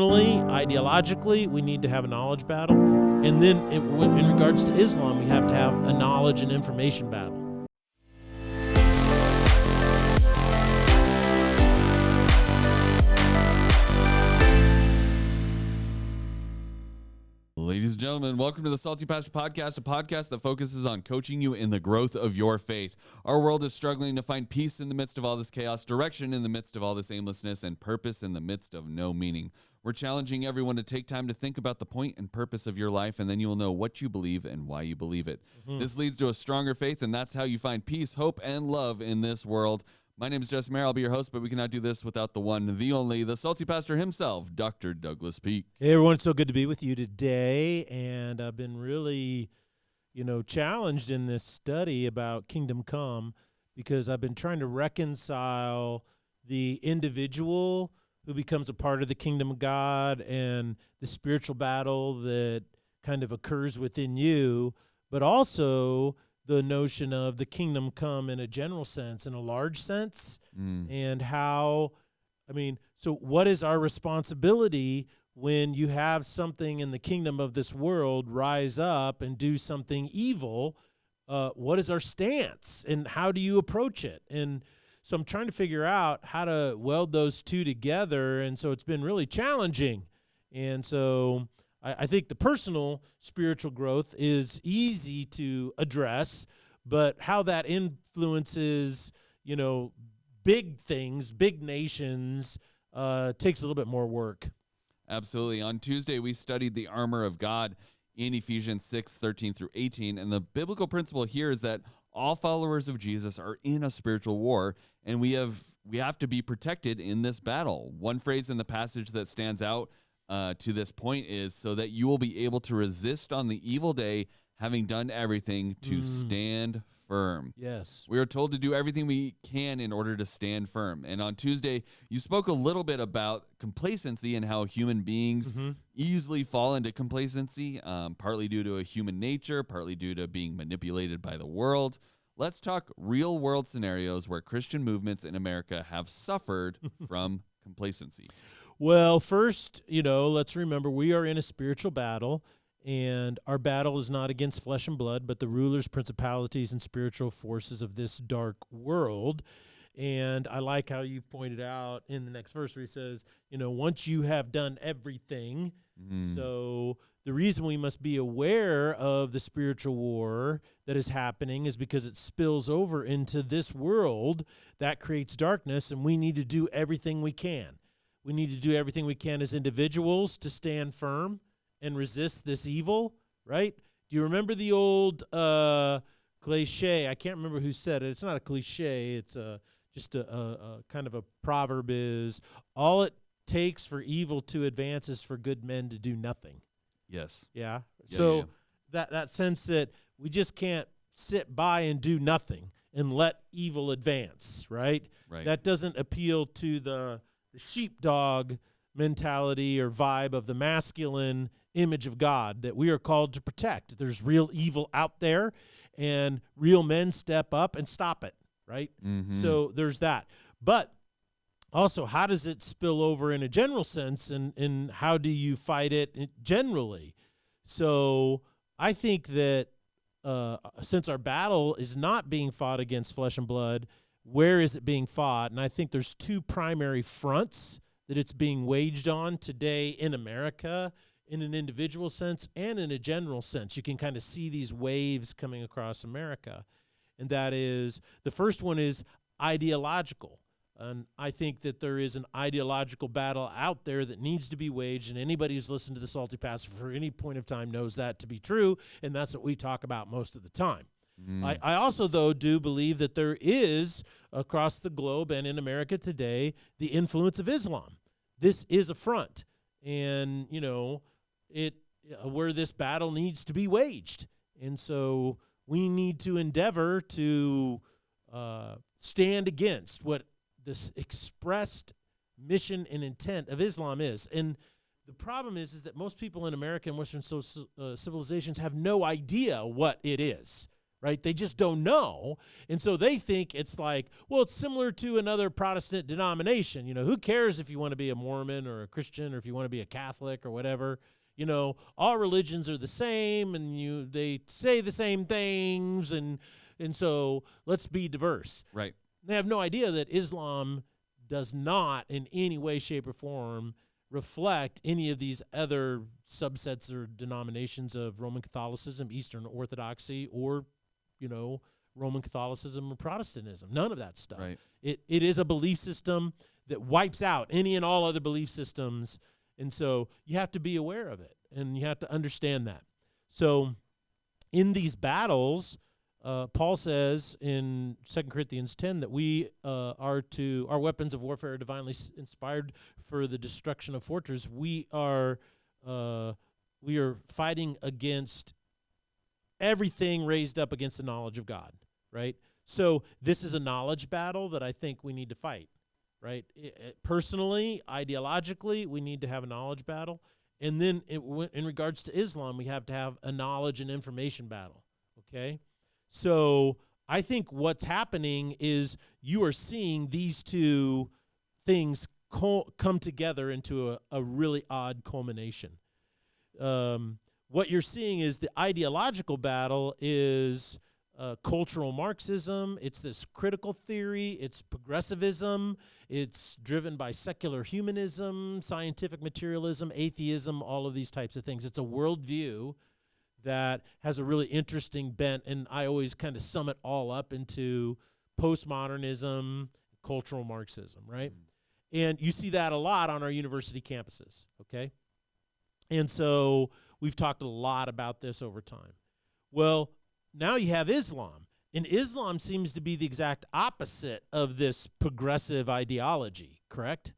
Ideologically, we need to have a knowledge battle. And then in regards to Islam, we have to have a knowledge and information battle. Ladies and gentlemen, welcome to the Salty Pastor Podcast, a podcast that focuses on coaching you in the growth of your faith. Our world is struggling to find peace in the midst of all this chaos, direction in the midst of all this aimlessness, and purpose in the midst of no meaning. We're challenging everyone to take time to think about the point and purpose of your life, and then you will know what you believe and why you believe it. This leads to a stronger faith, and that's how you find peace, hope, and love in this world. My name is Jess Mayer. I'll be your host, but we cannot do this without the one, the only, the Salty Pastor himself, Dr. Douglas Peak. Hey, everyone. It's so good to be with you today. And I've been really, challenged in this study about Kingdom Come because I've been trying to reconcile the individual who becomes a part of the kingdom of God and the spiritual battle that kind of occurs within you, but also the notion of the kingdom come in a general sense, in a large sense, and how, so what is our responsibility when you have something in the kingdom of this world rise up and do something evil? What is our stance and how do you approach it? And so I'm trying to figure out how to weld those two together, and so it's been really challenging. And so I think the personal spiritual growth is easy to address, but how that influences, big things, big nations, takes a little bit more work. Absolutely. On Tuesday, we studied the armor of God in Ephesians 6:13 through 18, and the biblical principle here is that all followers of Jesus are in a spiritual war, and we have to be protected in this battle. One phrase in the passage that stands out to this point is, so that you will be able to resist on the evil day, having done everything to stand firm. Yes. We are told to do everything we can in order to stand firm. And on Tuesday, you spoke a little bit about complacency and how human beings easily fall into complacency, partly due to a human nature, partly due to being manipulated by the world. Let's talk real world scenarios where Christian movements in America have suffered from complacency. Well, first, let's remember we are in a spiritual battle, and our battle is not against flesh and blood, but the rulers, principalities, and spiritual forces of this dark world. And I like how you pointed out in the next verse where he says, once you have done everything, so the reason we must be aware of the spiritual war that is happening is because it spills over into this world that creates darkness, and we need to do everything we can. We need to do everything we can as individuals to stand firm and resist this evil, right? Do you remember the old cliche? I can't remember who said it. It's not a cliche. It's just a kind of a proverb is, all it takes for evil to advance is for good men to do nothing. Yes. Yeah? Yeah. That sense that we just can't sit by and do nothing and let evil advance, right? Right. That doesn't appeal to the sheepdog mentality or vibe of the masculine image of God that we are called to protect. There's real evil out there, and real men step up and stop it, right? So there's that. But also, how does it spill over in a general sense, and how do you fight it generally? So I think that since our battle is not being fought against flesh and blood, where is it being fought? And I think there's two primary fronts that it's being waged on today in America, in an individual sense and in a general sense. You can kind of see these waves coming across America. And that is, the first one is ideological. And I think that there is an ideological battle out there that needs to be waged, and anybody who's listened to the Salty Pastor for any point of time knows that to be true, and that's what we talk about most of the time. I also, though, do believe that there is, across the globe and in America today, the influence of Islam. This is a front, and, where this battle needs to be waged. And so we need to endeavor to stand against what this expressed mission and intent of Islam is. And the problem is that most people in America and Western civilizations have no idea what it is. right? They just don't know. And so they think it's like, well, it's similar to another Protestant denomination. Who cares if you want to be a Mormon or a Christian or if you want to be a Catholic or whatever? All religions are the same, and they say the same things, and so let's be diverse. Right. They have no idea that Islam does not in any way, shape, or form reflect any of these other subsets or denominations of Roman Catholicism, Eastern Orthodoxy, or, Roman Catholicism or Protestantism. None of that stuff. Right. It is a belief system that wipes out any and all other belief systems, and so you have to be aware of it, and you have to understand that. So in these battles, Paul says in 2 Corinthians 10 that our weapons of warfare are divinely inspired for the destruction of fortresses. We are fighting against everything raised up against the knowledge of God, right? So this is a knowledge battle that I think we need to fight, right? Personally, ideologically, we need to have a knowledge battle. And then in regards to Islam, we have to have a knowledge and information battle, okay? So I think what's happening is you are seeing these two things come together into a really odd culmination. What you're seeing is the ideological battle is cultural Marxism. It's this critical theory. It's progressivism. It's driven by secular humanism, scientific materialism, atheism, all of these types of things. It's a worldview that has a really interesting bent, and I always kind of sum it all up into postmodernism, cultural Marxism, right? And you see that a lot on our university campuses, okay? And so we've talked a lot about this over time. Well, now you have Islam, and Islam seems to be the exact opposite of this progressive ideology, correct?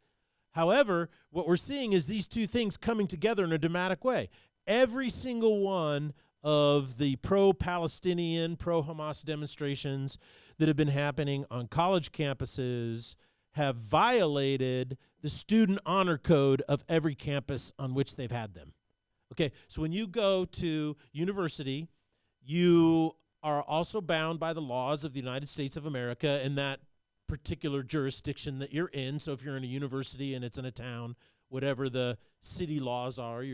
However, what we're seeing is these two things coming together in a dramatic way. Every single one of the pro-Palestinian, pro-Hamas demonstrations that have been happening on college campuses have violated the student honor code of every campus on which they've had them. Okay, so when you go to university, you are also bound by the laws of the United States of America in that particular jurisdiction that you're in. So if you're in a university and it's in a town, whatever the city laws are,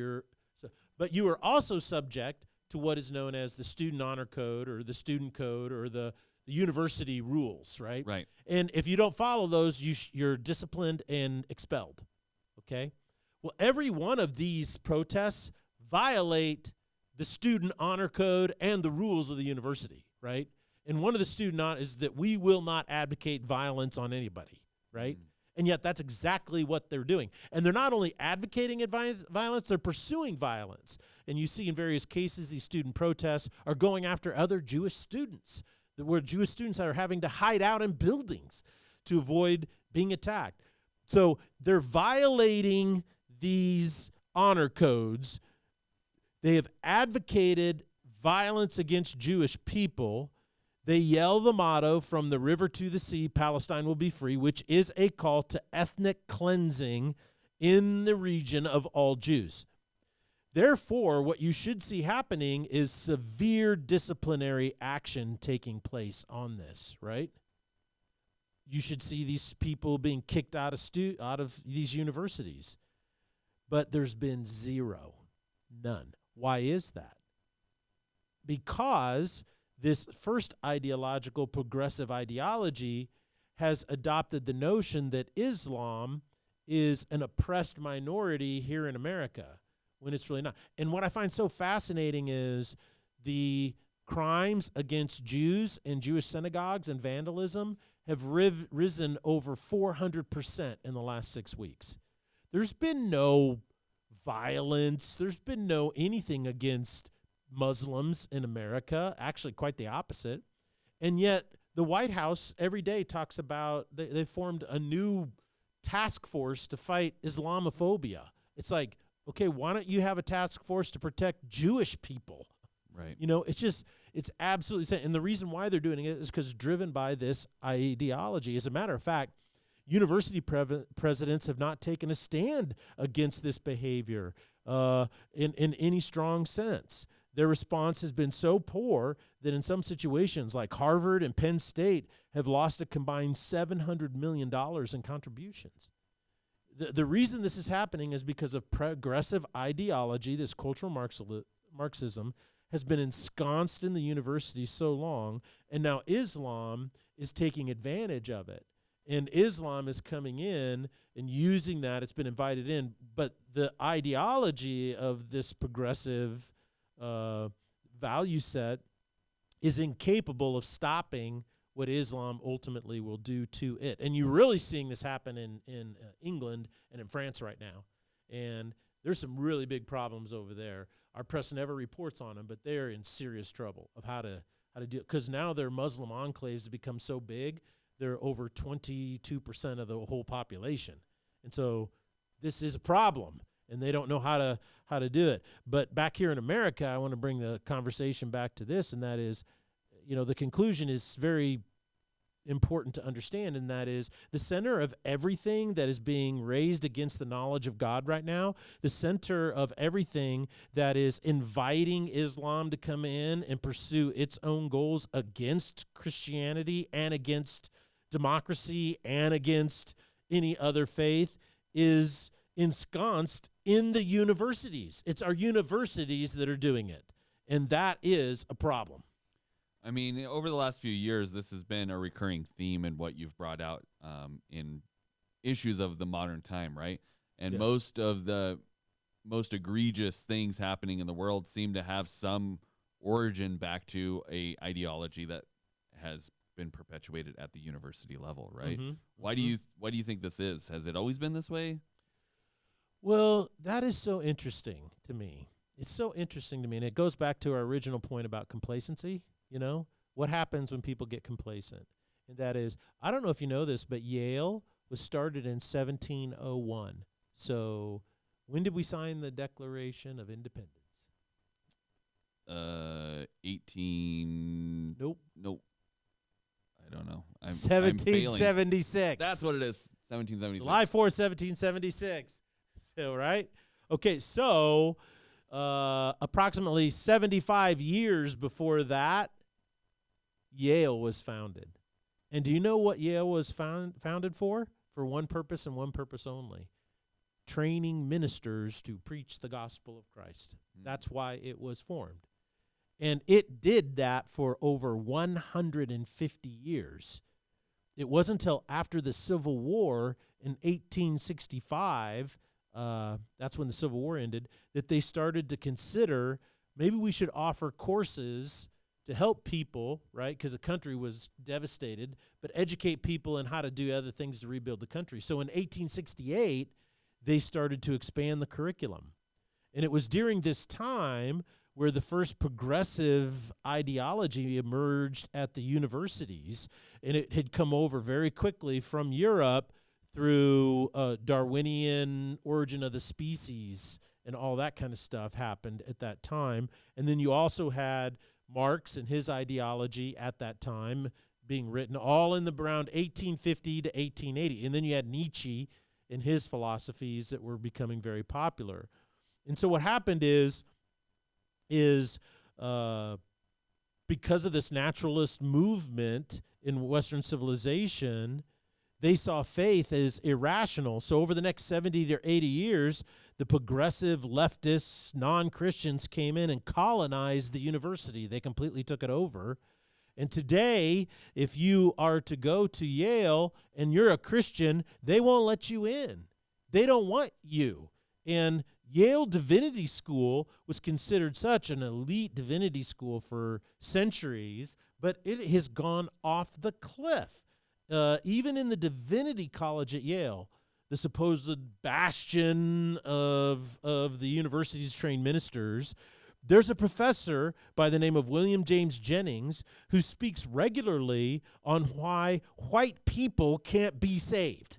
but you are also subject to what is known as the student honor code or the student code or the university rules, right? Right. And if you don't follow those, you're disciplined and expelled, okay? Well, every one of these protests violate the student honor code and the rules of the university, right? And one of the student honor is that we will not advocate violence on anybody, right? And yet that's exactly what they're doing. And they're not only advocating violence, they're pursuing violence. And you see in various cases these student protests are going after other Jewish students, where Jewish students are having to hide out in buildings to avoid being attacked. So they're violating these honor codes. They have advocated violence against Jewish people. They yell the motto, "From the river to the sea, Palestine will be free," which is a call to ethnic cleansing in the region of all Jews. Therefore, what you should see happening is severe disciplinary action taking place on this, right? You should see these people being kicked out of these universities. But there's been zero, none. Why is that? Because this first ideological progressive ideology has adopted the notion that Islam is an oppressed minority here in America, when it's really not. And what I find so fascinating is the crimes against Jews and Jewish synagogues and vandalism have risen over 400% in the last 6 weeks. There's been no violence. There's been no anything against Muslims in America, actually quite the opposite. And yet the White House every day talks about they formed a new task force to fight Islamophobia. It's like, okay, why don't you have a task force to protect Jewish people? Right. It's absolutely insane. And the reason why they're doing it is because driven by this ideology. As a matter of fact, university presidents have not taken a stand against this behavior in any strong sense. their response has been so poor that in some situations, like Harvard and Penn State, have lost a combined $700 million in contributions. The reason this is happening is because of progressive ideology. This cultural Marxism has been ensconced in the university so long, and now Islam is taking advantage of it. And Islam is coming in and using that. It's been invited in. But the ideology of this progressive value set is incapable of stopping what Islam ultimately will do to it. And you're really seeing this happen in England and in France right now. And there's some really big problems over there. Our press never reports on them, but they're in serious trouble of how to deal. Because now their Muslim enclaves have become so big, they're over 22% of the whole population. And so this is a problem, and they don't know how to do it. But back here in America, I want to bring the conversation back to this, and that is, the conclusion is very important to understand, and that is the center of everything that is being raised against the knowledge of God right now, the center of everything that is inviting Islam to come in and pursue its own goals against Christianity and against democracy and against any other faith is ensconced in the universities. It's our universities that are doing it, and that is a problem. I mean, over the last few years, this has been a recurring theme in what you've brought out in issues of the modern time, right? And Yes. most of the most egregious things happening in the world seem to have some origin back to a ideology that has been perpetuated at the university level, right? Mm-hmm. Why do you think this is? Has it always been this way? Well, that is so interesting to me. It's so interesting to me, and it goes back to our original point about complacency. What happens when people get complacent? And that is, I don't know if you know this, but Yale was started in 1701. So when did we sign the Declaration of Independence? 18. Nope. I don't know. I'm 1776. That's what it is. 1776. July 4th, 1776. So, right? Okay, so approximately 75 years before that, Yale was founded. And do you know what Yale was founded for? For one purpose and one purpose only: training ministers to preach the gospel of Christ. That's why it was formed. And it did that for over 150 years. It wasn't until after the Civil War in 1865, that's when the Civil War ended, that they started to consider maybe we should offer courses to help people, right, because the country was devastated, but educate people in how to do other things to rebuild the country. So in 1868, they started to expand the curriculum. And it was during this time where the first progressive ideology emerged at the universities, and it had come over very quickly from Europe through Darwinian origin of the species, and all that kind of stuff happened at that time. And then you also had Marx and his ideology at that time being written all in the around 1850 to 1880. And then you had Nietzsche and his philosophies that were becoming very popular. And so what happened is because of this naturalist movement in Western civilization, they saw faith as irrational. So over the next 70 to 80 years, the progressive leftists, non-Christians came in and colonized the university. They completely took it over. And today, if you are to go to Yale and you're a Christian, they won't let you in. They don't want you. And Yale Divinity School was considered such an elite divinity school for centuries, but it has gone off the cliff. Even in the Divinity College at Yale, the supposed bastion of the university's trained ministers, there's a professor by the name of William James Jennings who speaks regularly on why white people can't be saved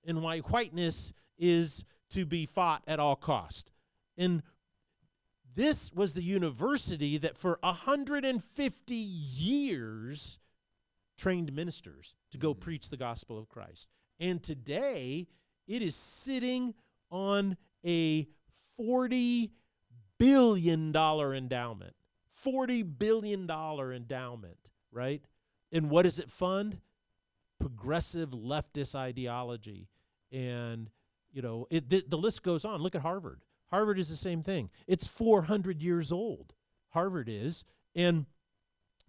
and why whiteness is to be fought at all cost. And this was the university that for 150 years trained ministers to go preach the gospel of Christ. And today, it is sitting on a $40 billion endowment. $40 billion endowment, right? And what does it fund? Progressive leftist ideology. And, the list goes on. Look at Harvard. Harvard is the same thing. It's 400 years old. Harvard is. And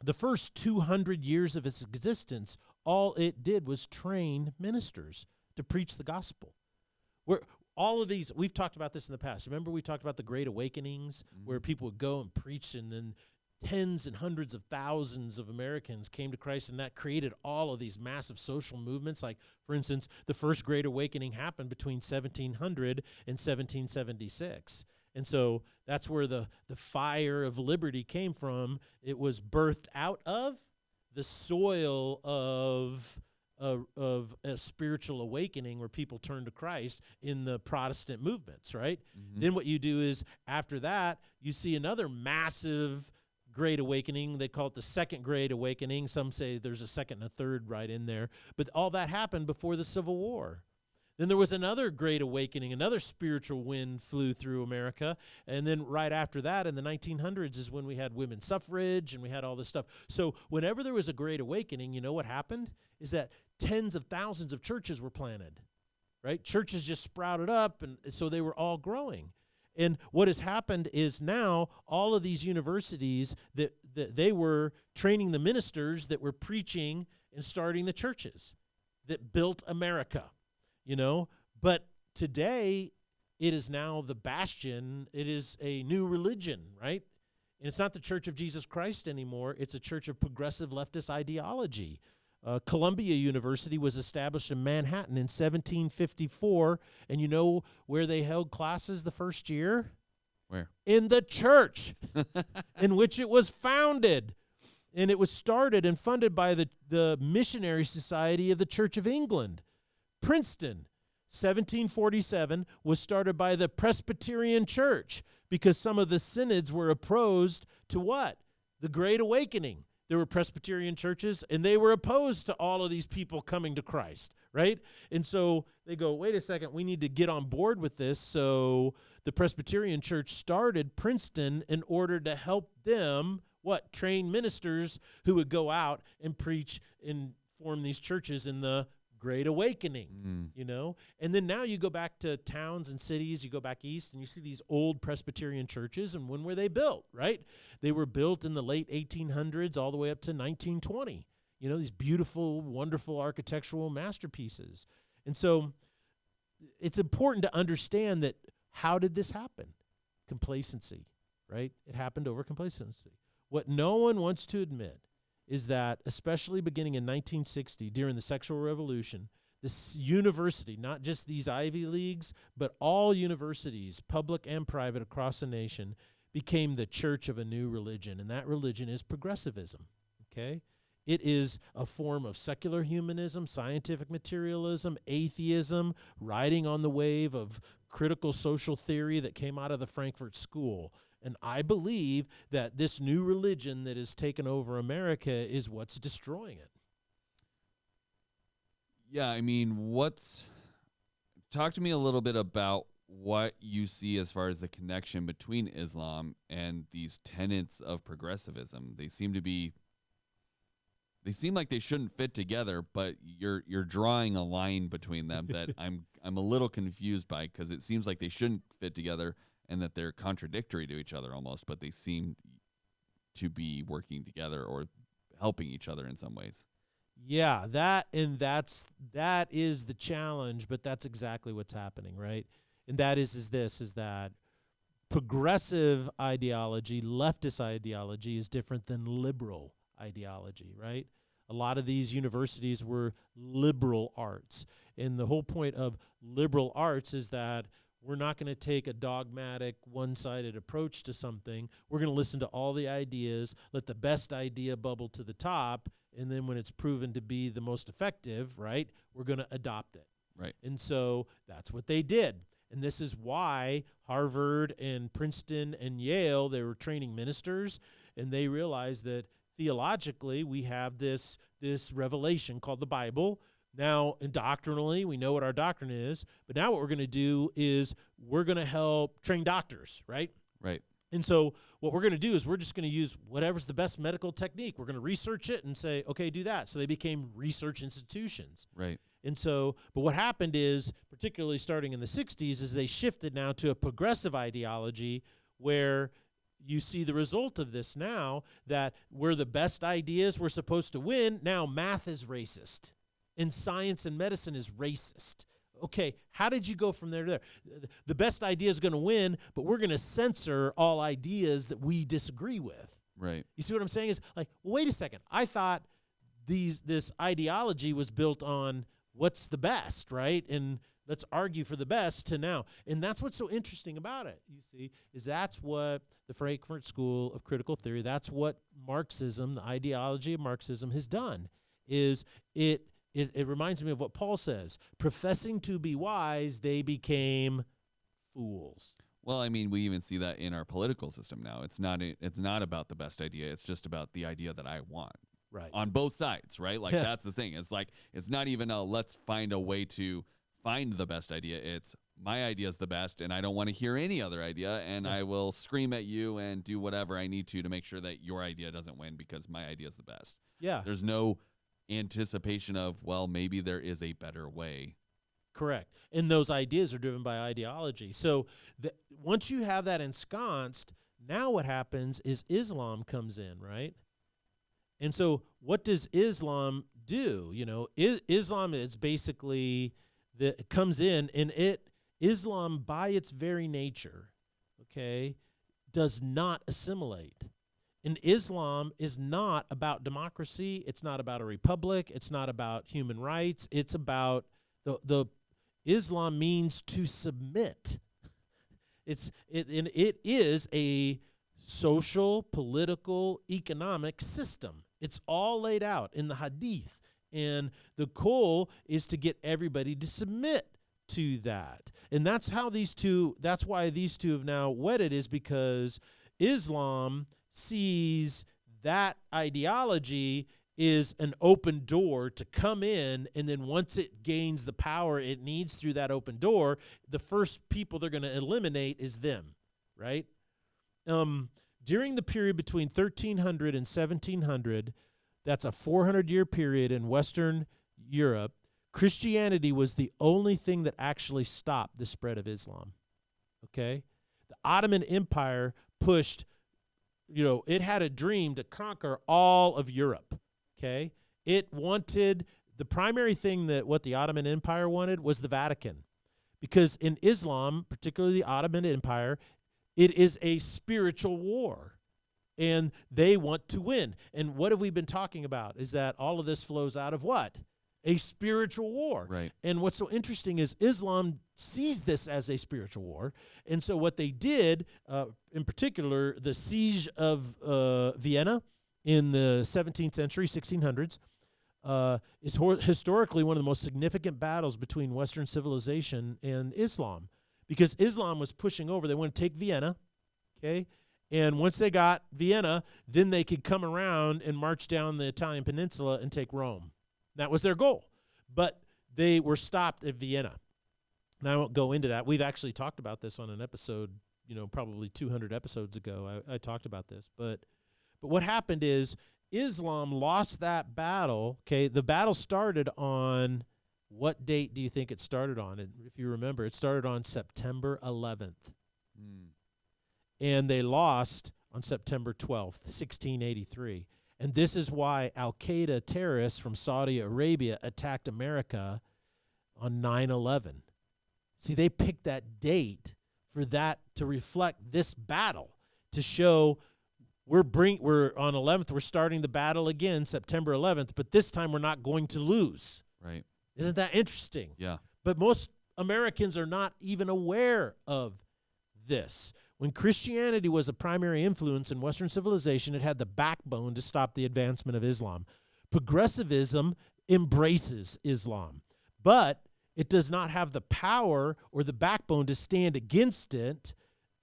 the first 200 years of its existence, all it did was train ministers to preach the gospel. All of these, we've talked about this in the past. Remember we talked about the Great Awakenings, where people would go and preach, and then tens and hundreds of thousands of Americans came to Christ, and that created all of these massive social movements. Like, for instance, the first Great Awakening happened between 1700 and 1776. And so that's where the fire of liberty came from. It was birthed out of the soil of a spiritual awakening where people turned to Christ in the Protestant movements, right? Mm-hmm. Then what you do is, after that, you see another massive Great Awakening. They call it the Second Great Awakening. Some say there's a second and a third right in there. But all that happened before the Civil War. Then there was another Great Awakening. Another spiritual wind flew through America. And then right after that, in the 1900s, is when we had women's suffrage and we had all this stuff. So whenever there was a Great Awakening, you know what happened? Is that tens of thousands of churches were planted, right? Churches just sprouted up, and so they were all growing. And what has happened is now all of these universities that they were training the ministers that were preaching and starting the churches that built America, But today it is now the bastion. It is a new religion, right? And it's not the Church of Jesus Christ anymore. It's a church of progressive leftist ideology. Columbia University was established in Manhattan in 1754, and you know where they held classes the first year? Where? In the church in which it was founded. And it was started and funded by the Missionary Society of the Church of England. Princeton, 1747, was started by the Presbyterian Church because some of the synods were opposed to what? The Great Awakening. There were Presbyterian churches, and they were opposed to all of these people coming to Christ, right? And so they go, wait a second, we need to get on board with this. So the Presbyterian Church started Princeton in order to help them, train ministers who would go out and preach and form these churches in the Great Awakening, And then now you go back to towns and cities, you go back east, and you see these old Presbyterian churches, and when were they built, right? They were built in the late 1800s all the way up to 1920. These beautiful, wonderful architectural masterpieces. And so it's important to understand that how did this happen? Complacency, right? It happened over complacency. What no one wants to admit is that, especially beginning in 1960, during the sexual revolution, this university, not just these Ivy Leagues, but all universities, public and private across the nation, became the church of a new religion, and that religion is progressivism, okay? It is a form of secular humanism, scientific materialism, atheism, riding on the wave of critical social theory that came out of the Frankfurt School. And I believe that this new religion that has taken over America is what's destroying it. Yeah, talk to me a little bit about what you see as far as the connection between Islam and these tenets of progressivism. They seem like they shouldn't fit together, but you're drawing a line between them that I'm a little confused by, because it seems like they shouldn't fit together and that they're contradictory to each other almost, but they seem to be working together or helping each other in some ways. Yeah, that is the challenge, but that's exactly what's happening, right? And that is that progressive ideology, leftist ideology, is different than liberal ideology, right? A lot of these universities were liberal arts, and the whole point of liberal arts is that we're not going to take a dogmatic, one-sided approach to something. We're going to listen to all the ideas, let the best idea bubble to the top, and then when it's proven to be the most effective, right, we're going to adopt it. Right. And so that's what they did. And this is why Harvard and Princeton and Yale, they were training ministers, and they realized that theologically we have this revelation called the Bible. Now, doctrinally, we know what our doctrine is, but now what we're going to do is we're going to help train doctors, right? Right. And so what we're going to do is we're just going to use whatever's the best medical technique. We're going to research it and say, okay, do that. So they became research institutions. Right. And so, but what happened is, particularly starting in the 60s, is they shifted now to a progressive ideology where you see the result of this now, that where the best ideas were supposed to win, now math is racist and science and medicine is racist. Okay, how did you go from there to there? The best idea is going to win, but we're going to censor all ideas that we disagree with. Right. You see what I'm saying? Is like, well, wait a second. I thought this ideology was built on what's the best, right? And let's argue for the best to now. And that's what's so interesting about it, you see, is that's what the Frankfurt School of Critical Theory, that's what Marxism, the ideology of Marxism has done, is it reminds me of what Paul says. Professing to be wise, they became fools. Well, I mean, we even see that in our political system now. It's not about the best idea. It's just about the idea that I want. Right. On both sides, right? Like, that's the thing. It's like, it's not even a let's find a way to find the best idea. It's my idea is the best, and I don't want to hear any other idea, and I will scream at you and do whatever I need to make sure that your idea doesn't win because my idea is the best. Yeah. There's no anticipation of, well, maybe there is a better way. Correct. And those ideas are driven by ideology. So once you have that ensconced, now what happens is Islam comes in, right? And so what does Islam do? You know, Islam is basically it comes in, and Islam by its very nature, okay, does not assimilate. And Islam is not about democracy. It's not about a republic. It's not about human rights. It's about the Islam means to submit. It is a social, political, economic system. It's all laid out in the hadith. And the goal is to get everybody to submit to that. And that's why these two have now wedded, is because Islam sees that ideology is an open door to come in, and then once it gains the power it needs through that open door, the first people they're going to eliminate is them, right? During the period between 1300 and 1700, that's a 400-year period in Western Europe, Christianity was the only thing that actually stopped the spread of Islam, okay? The Ottoman Empire pushed, it had a dream to conquer all of Europe, okay? It wanted, the primary thing that what the Ottoman Empire wanted was the Vatican. Because in Islam, particularly the Ottoman Empire, it is a spiritual war. And they want to win. And what have we been talking about? Is that all of this flows out of what? A spiritual war. Right. And what's so interesting is Islam sees this as a spiritual war. And so what they did, in particular, the siege of Vienna in the 17th century, 1600s, is historically one of the most significant battles between Western civilization and Islam. Because Islam was pushing over. They want to take Vienna, okay? And once they got Vienna, then they could come around and march down the Italian peninsula and take Rome. That was their goal. But they were stopped at Vienna. And I won't go into that. We've actually talked about this on an episode, probably 200 episodes ago. I talked about this. But what happened is Islam lost that battle. Okay, the battle started on, what date do you think it started on? And if you remember, it started on September 11th. And they lost on September 12th, 1683. And this is why Al-Qaeda terrorists from Saudi Arabia attacked America on 9/11. See, they picked that date for that to reflect this battle, to show we're on 11th, we're starting the battle again, September 11th, but this time we're not going to lose. Right. Isn't that interesting? Yeah. But most Americans are not even aware of this. When Christianity was a primary influence in Western civilization, it had the backbone to stop the advancement of Islam. Progressivism embraces Islam, but it does not have the power or the backbone to stand against it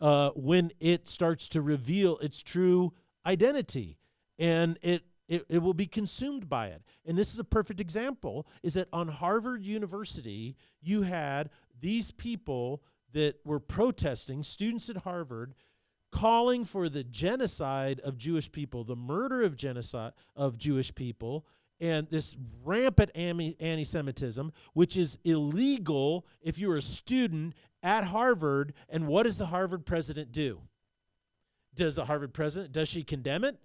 when it starts to reveal its true identity. And it will be consumed by it. And this is a perfect example, is that on Harvard University, you had these people that were protesting, students at Harvard, calling for the genocide of Jewish people, the murder of genocide of Jewish people, and this rampant anti-Semitism, which is illegal if you're a student at Harvard. And what does the Harvard president do? Does she condemn it?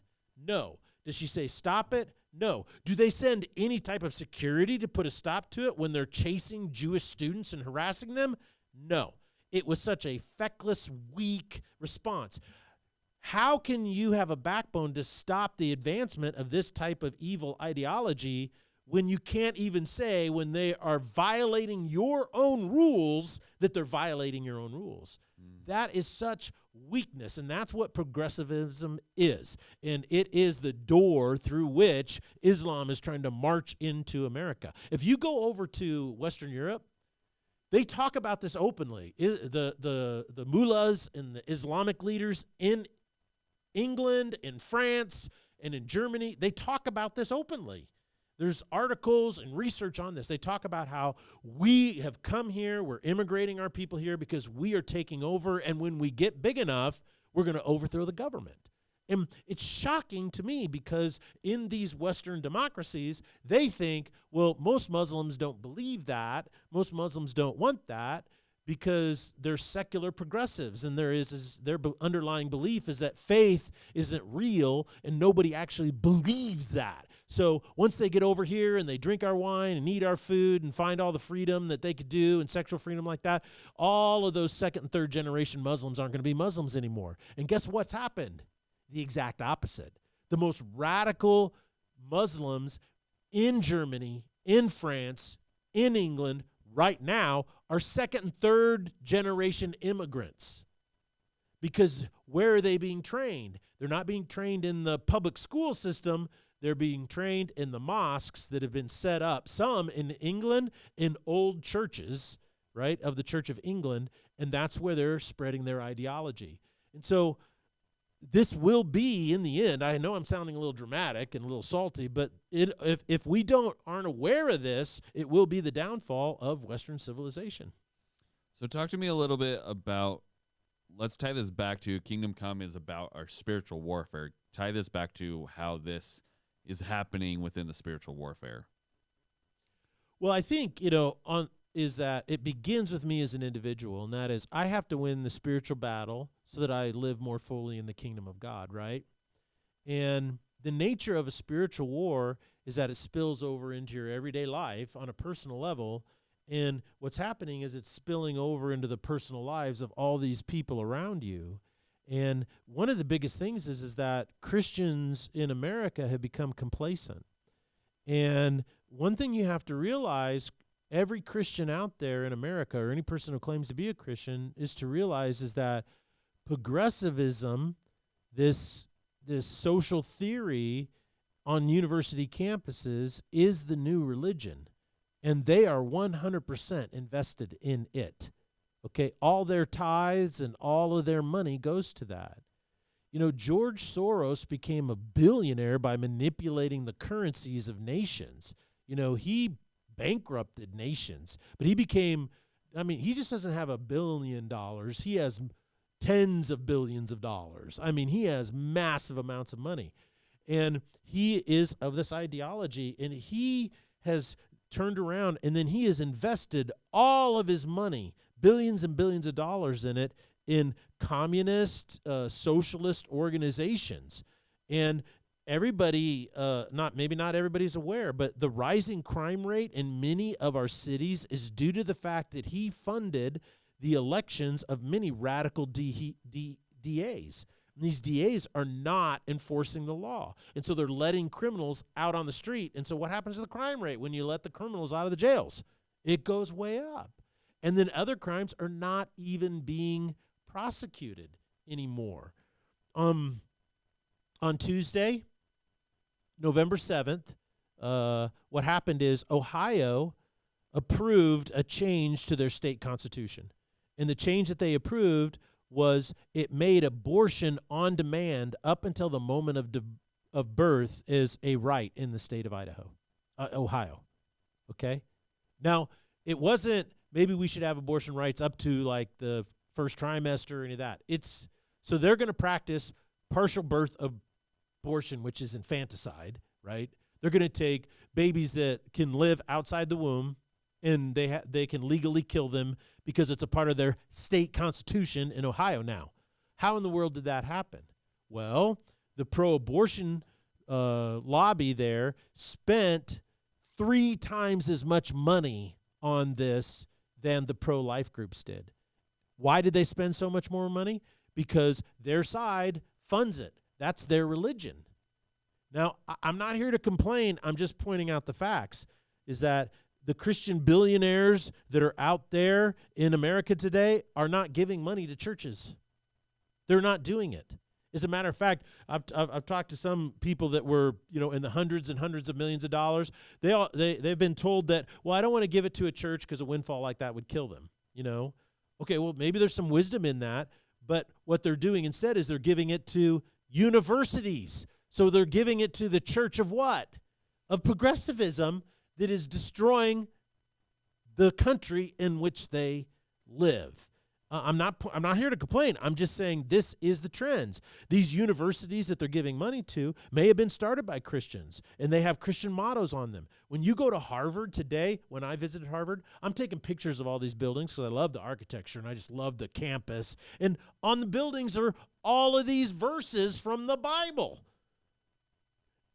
No. Does she say stop it? No. Do they send any type of security to put a stop to it when they're chasing Jewish students and harassing them? No. It was such a feckless, weak response. How can you have a backbone to stop the advancement of this type of evil ideology when you can't even say when they are violating your own rules that they're violating your own rules? That is such weakness, and that's what progressivism is. And it is the door through which Islam is trying to march into America. If you go over to Western Europe, they talk about this openly. The mullahs and the Islamic leaders in England, in France, and in Germany, they talk about this openly. There's articles and research on this. They talk about how we have come here, we're immigrating our people here because we are taking over, and when we get big enough, we're going to overthrow the government. And it's shocking to me because in these Western democracies, they think, well, most Muslims don't believe that. Most Muslims don't want that because they're secular progressives, and their underlying belief is that faith isn't real and nobody actually believes that. So once they get over here and they drink our wine and eat our food and find all the freedom that they could do and sexual freedom like that, all of those second and third generation Muslims aren't going to be Muslims anymore. And guess what's happened? The exact opposite. The most radical Muslims in Germany, in France, in England right now are second and third generation immigrants. Because where are they being trained? They're not being trained in the public school system. They're being trained in the mosques that have been set up, some in England, in old churches, right, of the Church of England, and that's where they're spreading their ideology. And so this will be, in the end, I know I'm sounding a little dramatic and a little salty, but if we aren't aware of this, it will be the downfall of Western civilization. So talk to me a little bit about, let's tie this back to Kingdom Come is about our spiritual warfare. Tie this back to how this is happening within the spiritual warfare. Well, I think, is that it begins with me as an individual, and that is I have to win the spiritual battle so that I live more fully in the kingdom of God, right? And the nature of a spiritual war is that it spills over into your everyday life on a personal level, and what's happening is it's spilling over into the personal lives of all these people around you. And one of the biggest things is that Christians in America have become complacent. And one thing you have to realize, every Christian out there in America, or any person who claims to be a Christian, is to realize is that progressivism, this social theory on university campuses, is the new religion. And they are 100% invested in it. Okay, all their tithes and all of their money goes to that. George Soros became a billionaire by manipulating the currencies of nations. He bankrupted nations, but he just doesn't have $1 billion. He has tens of billions of dollars. He has massive amounts of money. And he is of this ideology, and he has turned around, and then he has invested all of his money, billions and billions of dollars in it, in communist, socialist organizations. And everybody, maybe not everybody's aware, but the rising crime rate in many of our cities is due to the fact that he funded the elections of many radical DAs. And these DAs are not enforcing the law. And so they're letting criminals out on the street. And so what happens to the crime rate when you let the criminals out of the jails? It goes way up. And then other crimes are not even being prosecuted anymore. On Tuesday, November 7th, what happened is Ohio approved a change to their state constitution. And the change that they approved was it made abortion on demand up until the moment of birth is a right in the state of Ohio. Okay? Now, it wasn't maybe we should have abortion rights up to like the first trimester or any of that. It's So they're going to practice partial birth abortion, which is infanticide, right? They're going to take babies that can live outside the womb, and they can legally kill them because it's a part of their state constitution in Ohio now. How in the world did that happen? Well, the pro-abortion lobby there spent 3 times as much money on this than the pro-life groups did. Why did they spend so much more money? Because their side funds it. That's their religion. Now, I'm not here to complain. I'm just pointing out the facts, is that the Christian billionaires that are out there in America today are not giving money to churches. They're not doing it. As a matter of fact, I've talked to some people that were, in the hundreds and hundreds of millions of dollars. They've been told that, well, I don't want to give it to a church because a windfall like that would kill them. Okay, well, maybe there's some wisdom in that, but what they're doing instead is they're giving it to universities. So they're giving it to the church of what? Of progressivism that is destroying the country in which they live. I'm not here to complain. I'm just saying this is the trends. These universities that they're giving money to may have been started by Christians, and they have Christian mottos on them. When you go to Harvard today, when I visited Harvard, I'm taking pictures of all these buildings because I love the architecture and I just love the campus. And on the buildings are all of these verses from the Bible.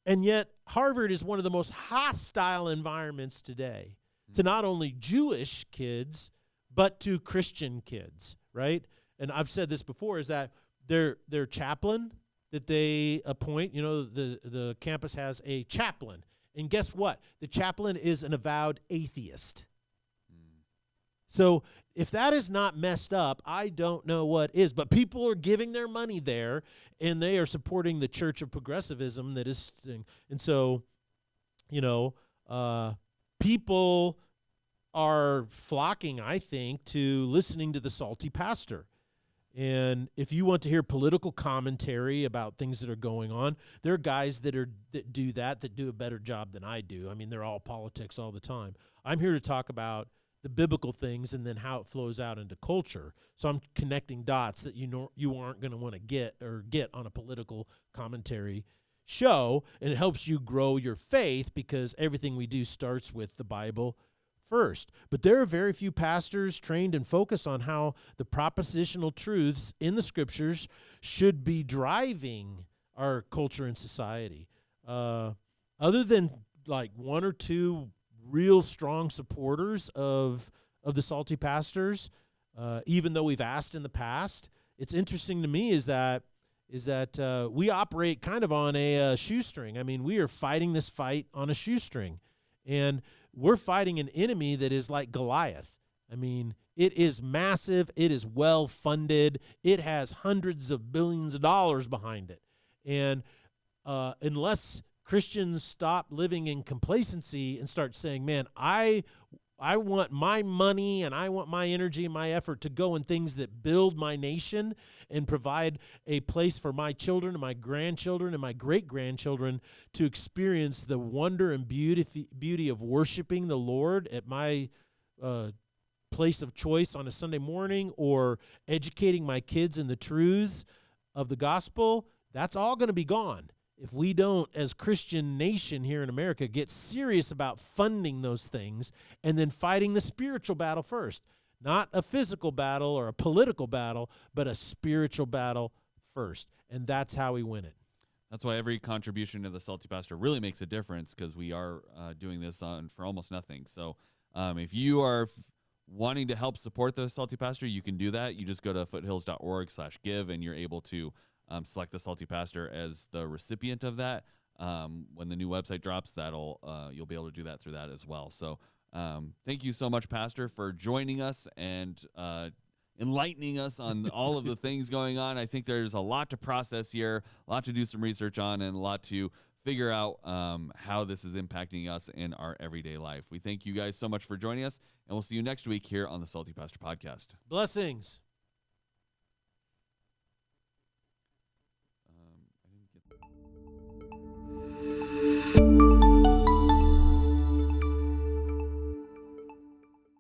And yet Harvard is one of the most hostile environments today to not only Jewish kids, but to Christian kids, right? And I've said this before, is that their chaplain that they appoint, the campus has a chaplain. And guess what? The chaplain is an avowed atheist. So if that is not messed up, I don't know what is. But people are giving their money there, and they are supporting the Church of Progressivism that is, and so, people are flocking, I think, to listening to the salty pastor. And if you want to hear political commentary about things that are going on, there are guys that do a better job than I do. I mean, they're all politics all the time. I'm here to talk about the biblical things and then how it flows out into culture. So I'm connecting dots that you aren't going to want to get on a political commentary show, and it helps you grow your faith because everything we do starts with the Bible first. But there are very few pastors trained and focused on how the propositional truths in the scriptures should be driving our culture and society. Other than like 1 or 2 real strong supporters of the salty pastors, even though we've asked in the past, it's interesting to me is that we operate kind of on a shoestring. I mean, we are fighting this fight on a shoestring, and we're fighting an enemy that is like Goliath. I mean, it is massive. It is well funded. It has hundreds of billions of dollars behind it. And unless Christians stop living in complacency and start saying, man, I want my money and I want my energy and my effort to go in things that build my nation and provide a place for my children and my grandchildren and my great-grandchildren to experience the wonder and beauty of worshiping the Lord at my place of choice on a Sunday morning, or educating my kids in the truths of the gospel. That's all going to be gone if we don't, as Christian nation here in America, get serious about funding those things and then fighting the spiritual battle first. Not a physical battle or a political battle, but a spiritual battle first. And that's how we win it. That's why every contribution to the Salty Pastor really makes a difference, because we are doing this for almost nothing. So if you are wanting to help support the Salty Pastor, you can do that. You just go to foothills.org/give, and you're able to select the Salty Pastor as the recipient of that. When the new website drops, you'll be able to do that through that as well. So thank you so much, Pastor, for joining us and enlightening us on all of the things going on. I think there's a lot to process here, a lot to do some research on, and a lot to figure out how this is impacting us in our everyday life. We thank you guys so much for joining us, and we'll see you next week here on the Salty Pastor Podcast. Blessings.